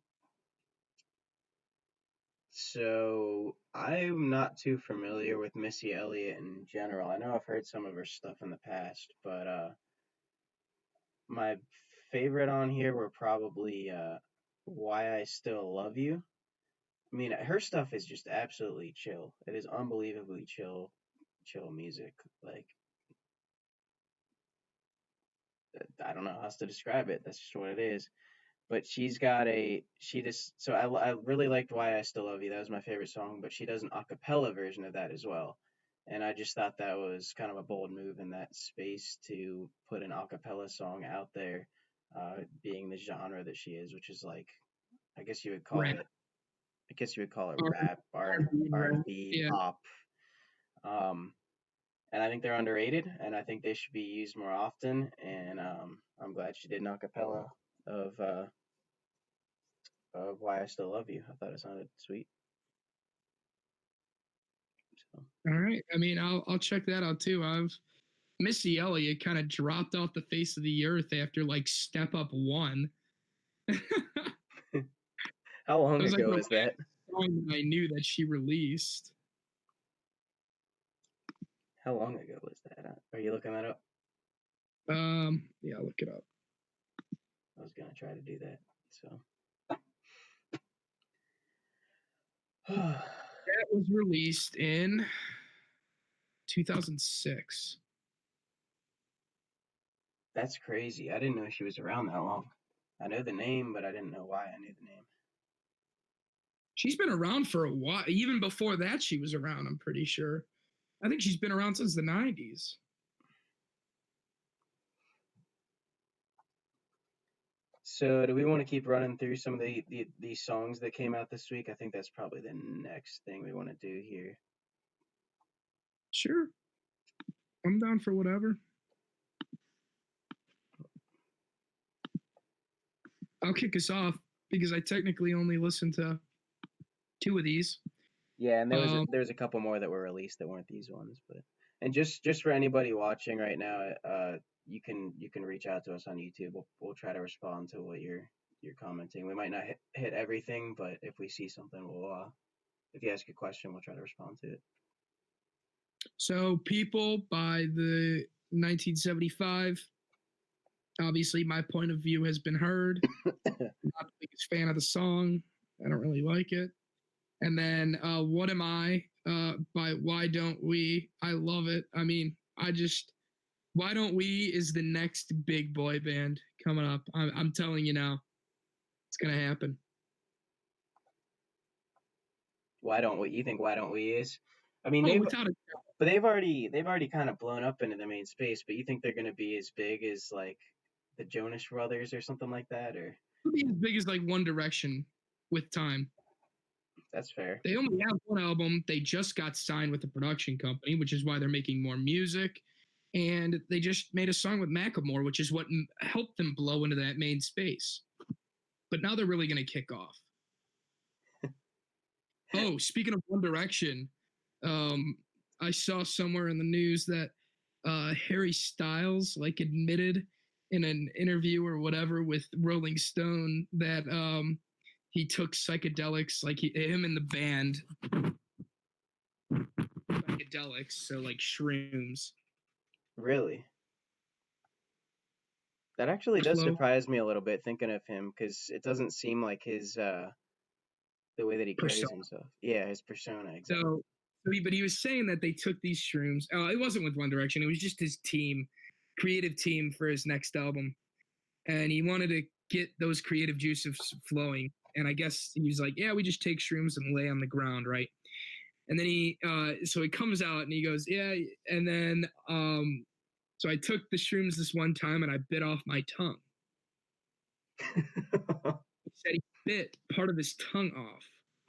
so I'm not too familiar with Missy Elliott in general. I know I've heard some of her stuff in the past, but my favorite on here were probably Why I Still Love You. I mean, her stuff is just absolutely chill. It is unbelievably chill music. Like, I don't know how else to describe it. That's just what it is. But she just, so I really liked Why I Still Love You. That was my favorite song, but she does an a cappella version of that as well. And I just thought that was kind of a bold move in that space to put an a cappella song out there, being the genre that she is, which is like, I guess you would call Rap, it, I guess you would call it R&B, rap, R&B, yeah. pop. Um, and I think they're underrated, and I think they should be used more often. And I'm glad she did an a cappella of uh, of Why I Still Love You. I thought it sounded sweet. So. All right. I mean, I'll check that out too. Missy Elliott kind of dropped off the face of the earth after like Step Up One. How long It was like ago the was that? last song that I knew that she released. How long ago was that? Are you looking that up? Yeah, I'll look it up. I was gonna try to do that. So. That was released in 2006. That's crazy. I didn't know she was around that long. I know the name, but I didn't know why I knew the name. She's been around for a while. Even before that, she was around, I'm pretty sure. I think she's been around since the 90s. So, do we want to keep running through some of these songs that came out this week? I think that's probably the next thing we want to do here. Sure. I'm down for whatever. I'll kick us off because I technically only listened to 2 of these. Yeah, and there was a couple more that were released that weren't these ones, but and just for anybody watching right now, you can reach out to us on YouTube. We'll try to respond to what you're commenting. We might not hit everything, but if we see something, we'll if you ask a question, we'll try to respond to it. So, People by the 1975. Obviously, my point of view has been heard. I'm not the biggest fan of the song. I don't really like it. And then What Am I by Why Don't We? I love it. I mean, Why Don't We is the next big boy band coming up. I'm telling you now, it's going to happen. Why Don't We? You think Why Don't We is? I mean, but they've already kind of blown up into the main space. But you think they're going to be as big as like the Jonas Brothers or something like that, or be as big as like One Direction with time. That's fair. They only have one album. They just got signed with a production company, which is why they're making more music. And they just made a song with Macklemore, which is what helped them blow into that main space. But now they're really going to kick off. Oh, speaking of One Direction, I saw somewhere in the news that Harry Styles like admitted in an interview or whatever with Rolling Stone that he took psychedelics, like him and the band, psychedelics, so like shrooms. Really? That actually does flow surprise me a little bit thinking of him because it doesn't seem like his the way that he carries persona. himself. Yeah, his persona exactly. But he was saying that they took these shrooms. It wasn't with One Direction. It was just his team, creative team for his next album, and he wanted to get those creative juices flowing. And I guess he was like, "Yeah, we just take shrooms and lay on the ground, right?" And then so he comes out and he goes, "Yeah," and then so I took the shrooms this one time and I bit off my tongue. He said he bit part of his tongue off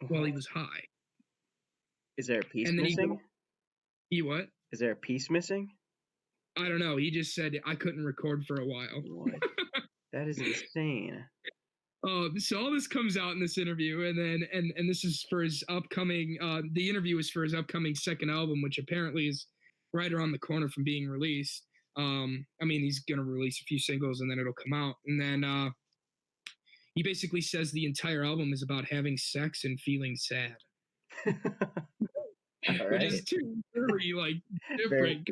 while he was high. Is there a piece And then missing? he what? Is there a piece missing? I don't know. He just said I couldn't record for a while. What? That is insane. So all this comes out in this interview, and then and this is for his upcoming. The interview is for his upcoming second album, which apparently is right around the corner from being released. I mean, he's gonna release a few singles, and then it'll come out, and then he basically says the entire album is about having sex and feeling sad. All Which right. is two very like different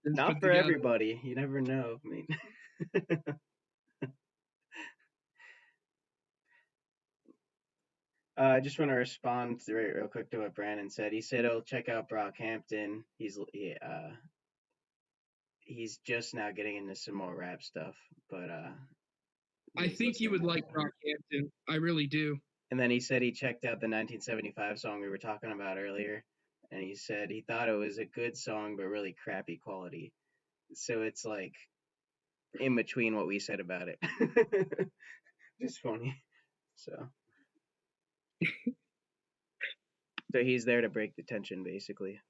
not for everybody. You never know. I mean, I just want to respond real quick to what Brandon said. He said, "Oh, check out Brockhampton. He's just now getting into some more rap stuff, but I think you would like Brockhampton. I really do." And then he said he checked out the 1975 song we were talking about earlier, and he said he thought it was a good song but really crappy quality. So it's like in between what we said about it. Just funny. So he's there to break the tension, basically.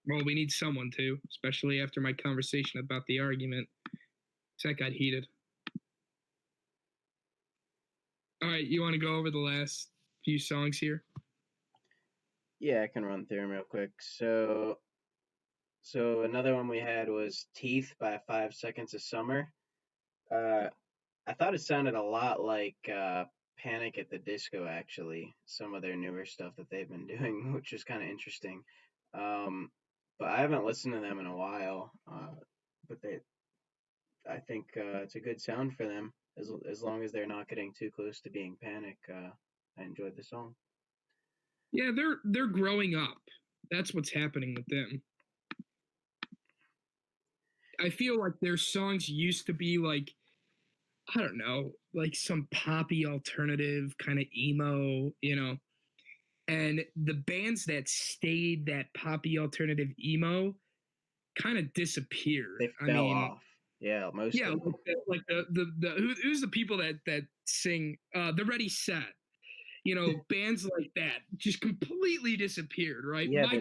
Well, we need someone to, especially after my conversation about the argument. That got heated. All right, you want to go over the last few songs here? Yeah, I can run through them real quick. So another one we had was Teeth by 5 Seconds of Summer. I thought it sounded a lot like Panic at the Disco, actually. Some of their newer stuff that they've been doing, which is kind of interesting. But I haven't listened to them in a while. But I think it's a good sound for them. As long as they're not getting too close to being Panic, I enjoyed the song. Yeah, they're growing up. That's what's happening with them. I feel like their songs used to be like, I don't know, like some poppy alternative kind of emo, you know. And the bands that stayed that poppy alternative emo kind of disappeared. They fell off. Yeah, most. Yeah, like who's the people that sing the Ready Set? You know, bands like that just completely disappeared, right? Yeah, not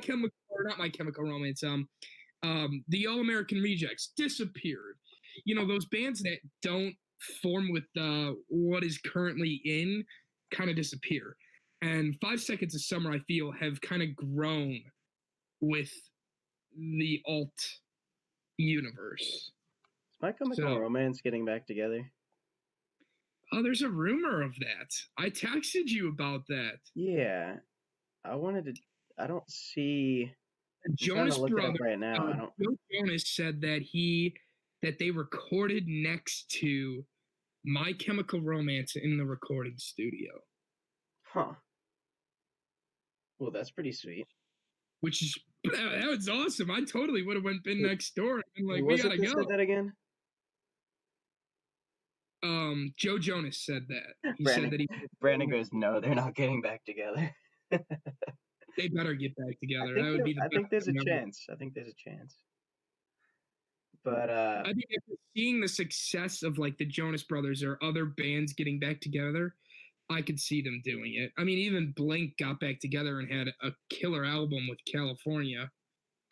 My Chemical Romance. The All American Rejects disappeared. You know, those bands that don't form with what is currently in kind of disappear. And 5 Seconds of Summer, I feel, have kind of grown with the alt universe. Is My Chemical Romance getting back together? Oh, there's a rumor of that. I texted you about that. Yeah, I don't see. Jonas Brothers right now. Joe Jonas said that they recorded next to My Chemical Romance in the recording studio. Huh. Well, that's pretty sweet. That was awesome. I totally would have been next door and been like, we gotta go. Said that again? Joe Jonas said that. He said that Brandon goes, no, they're not getting back together. They better get back together. I think there's a chance. But I think after seeing the success of like the Jonas Brothers or other bands getting back together, I could see them doing it. I mean, even Blink got back together and had a killer album with California.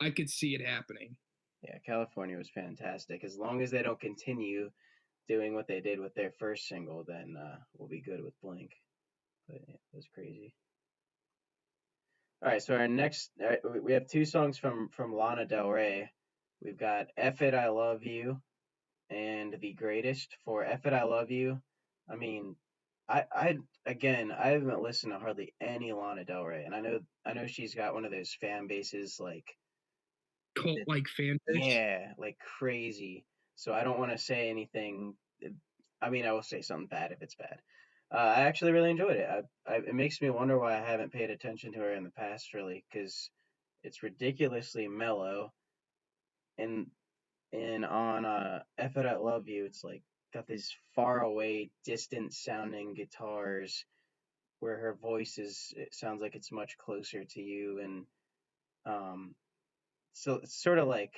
I could see it happening. Yeah, California was fantastic. As long as they don't continue doing what they did with their first single, then we'll be good with Blink. But yeah, it was crazy. All right, so our next, we have 2 songs from Lana Del Rey. We've got F It, I Love You, and The Greatest. For F It, I Love You, I mean, I haven't listened to hardly any Lana Del Rey, and I know she's got one of those fan bases like cult-like fan base. Yeah, like crazy. so I don't want to say anything. I mean, I will say something bad if it's bad. I actually really enjoyed it. It makes me wonder why I haven't paid attention to her in the past, really, because it's ridiculously mellow, and on F It I Love You, it's like got these far away, distant sounding guitars where her voice it sounds like it's much closer to you, and so it's sort of like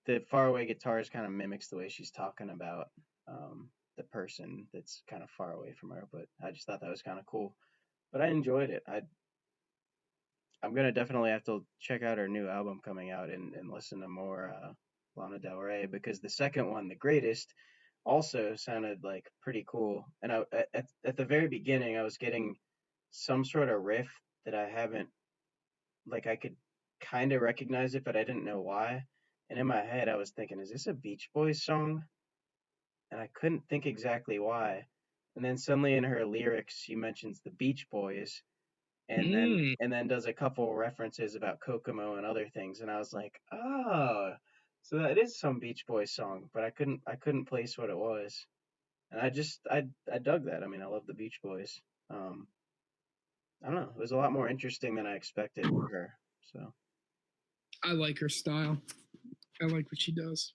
the faraway guitars kind of mimics the way she's talking about the person that's kind of far away from her. But I just thought that was kind of cool. But I enjoyed it. I'm gonna definitely have to check out her new album coming out and listen to more Lana Del Rey, because the second one, The Greatest, also sounded like pretty cool. And at the very beginning, I was getting some sort of riff that I haven't, like, I could kind of recognize it, but I didn't know why. And in my head, I was thinking, is this a Beach Boys song? And I couldn't think exactly why. And then suddenly in her lyrics, she mentions the Beach Boys, Mm. and then does a couple references about Kokomo and other things, and I was like, oh, so that is some Beach Boys song, but I couldn't place what it was, and I dug that. I mean, I love the Beach Boys. Um, I don't know, it was a lot more interesting than I expected for her. So I like her style. I like what she does.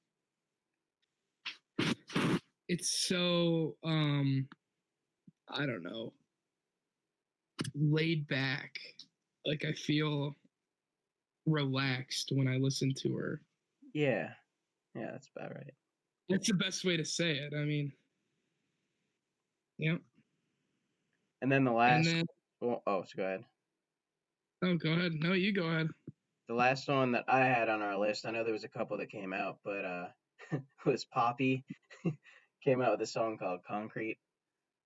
It's so I don't know, laid back. Like I feel relaxed when I listen to her. yeah, yeah, that's about right. That's the best way to say it. I mean, yeah. And then the And last, then, oh, so go ahead. oh, go ahead. No, you go ahead. The last one that I had on our list, I know there was a couple that came out, but was Poppy. Came out with a song called Concrete.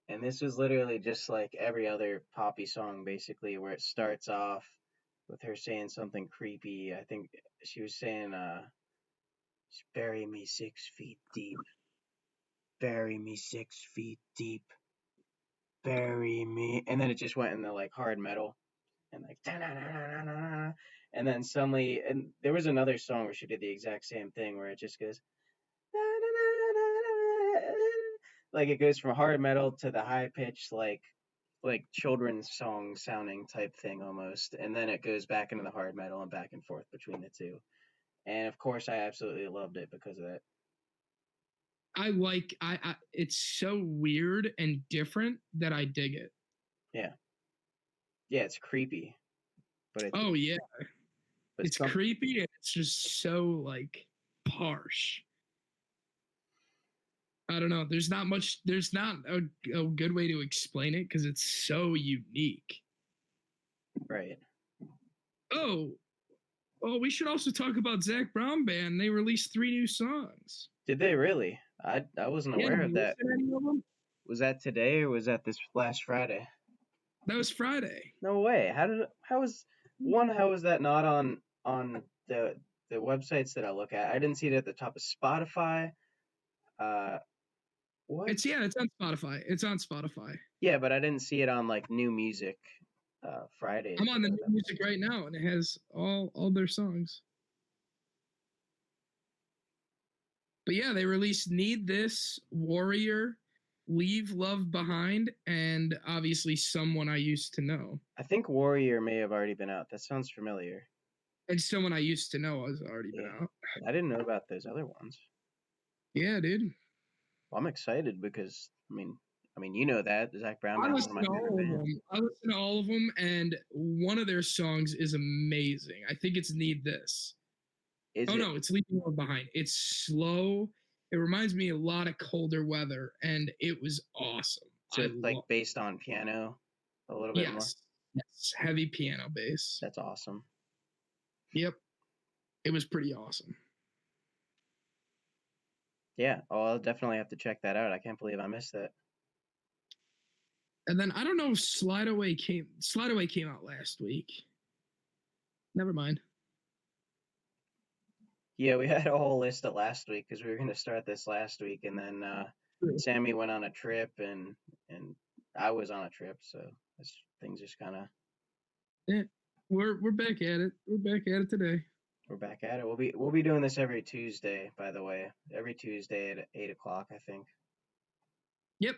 And this was literally just like every other Poppy song, basically, where it starts off with her saying something creepy. I think she was saying, bury me 6 feet deep. Bury me 6 feet deep. Bury me. And then it just went into like hard metal and like, and then suddenly, and there was another song where she did the exact same thing where it just goes, like it goes from hard metal to the high pitched like children's song sounding type thing almost, and then it goes back into the hard metal and back and forth between the two. And of course, I absolutely loved it because of that. I it's so weird and different that I dig it. Yeah, yeah, it's creepy, but Oh yeah, but it's creepy and it's just so like harsh. I don't know. There's not much. There's not a good way to explain it because it's so unique. right. Oh, oh, we should also talk about Zach Brown Band. They released 3 new songs. Did they really? I wasn't Yeah, aware did of you that. listen to any of them? Was that today or was that this last Friday? That was Friday. No way. How was that not on the websites that I look at? I didn't see it at the top of Spotify. Uh, what? It's on Spotify. It's on Spotify. Yeah, but I didn't see it on like New Music Friday. I'm on the new music right now, and it has all their songs. But yeah, they released "Need This," "Warrior," "Leave Love Behind," and obviously "Someone I Used to Know." I think Warrior may have already been out. That sounds familiar. And "Someone I Used to Know" has already been out. I didn't know about those other ones. Yeah, dude. Well, I'm excited because I mean, you know that Zach Brown. I listen to all of them. I listen to all of them, and one of their songs is amazing. I think it's "Need This." No, it's "Leaving Love Behind." It's slow. It reminds me a lot of Colder Weather, and it was awesome. So it's like based on piano a little bit more? Yes, heavy piano bass. That's awesome. Yep. It was pretty awesome. Yeah, I'll definitely have to check that out. I can't believe I missed that. And then I don't know if Slide Away came out last week. Never mind. Yeah, we had a whole list of last week because we were going to start this last week, and then Sammy went on a trip, and I was on a trip, so things just kind of. Yeah, we're back at it. We're back at it today. We're back at it. We'll be doing this every Tuesday, by the way. Every Tuesday at 8 o'clock, I think. Yep,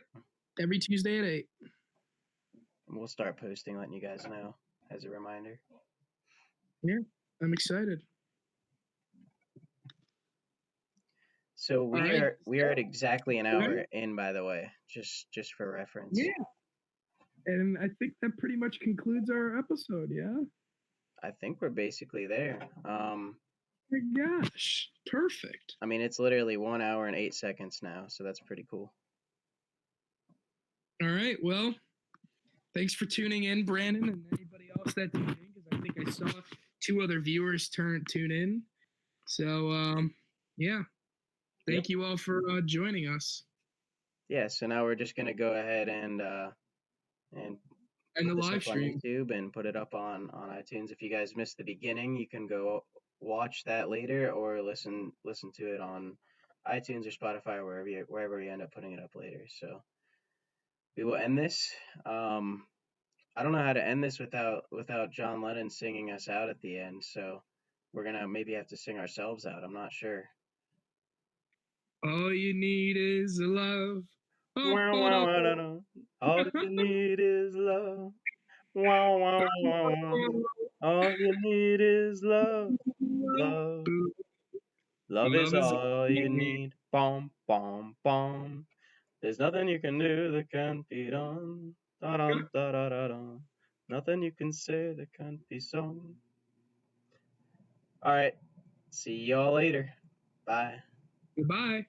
every Tuesday at 8. And we'll start posting, letting you guys know as a reminder. Yeah, I'm excited. So we All right. are at exactly an hour in, by the way, just for reference. Yeah. And I think that pretty much concludes our episode, yeah? I think we're basically there. Oh my gosh, perfect. I mean, it's literally 1 hour and 8 seconds now, so that's pretty cool. All right, well, thanks for tuning in, Brandon, and anybody else that tuned in, because I think I saw 2 other viewers tune in. So, yeah, thank you all for joining us. Yeah, so now we're just gonna go ahead and the live stream on YouTube and put it up on iTunes. If you guys missed the beginning, you can go watch that later or listen to it on iTunes or Spotify or wherever you end up putting it up later. So we will end this. I don't know how to end this without John Lennon singing us out at the end. So we're gonna maybe have to sing ourselves out. I'm not sure. All you need is love. All you need is love. Wow, wow, wow. All you need is love. Love. Love is all you need. Bom, bom, bom. There's nothing you can do that can't be done. Da da da da da da. Nothing you can say that can't be sung. All right. See y'all later. Bye. Goodbye.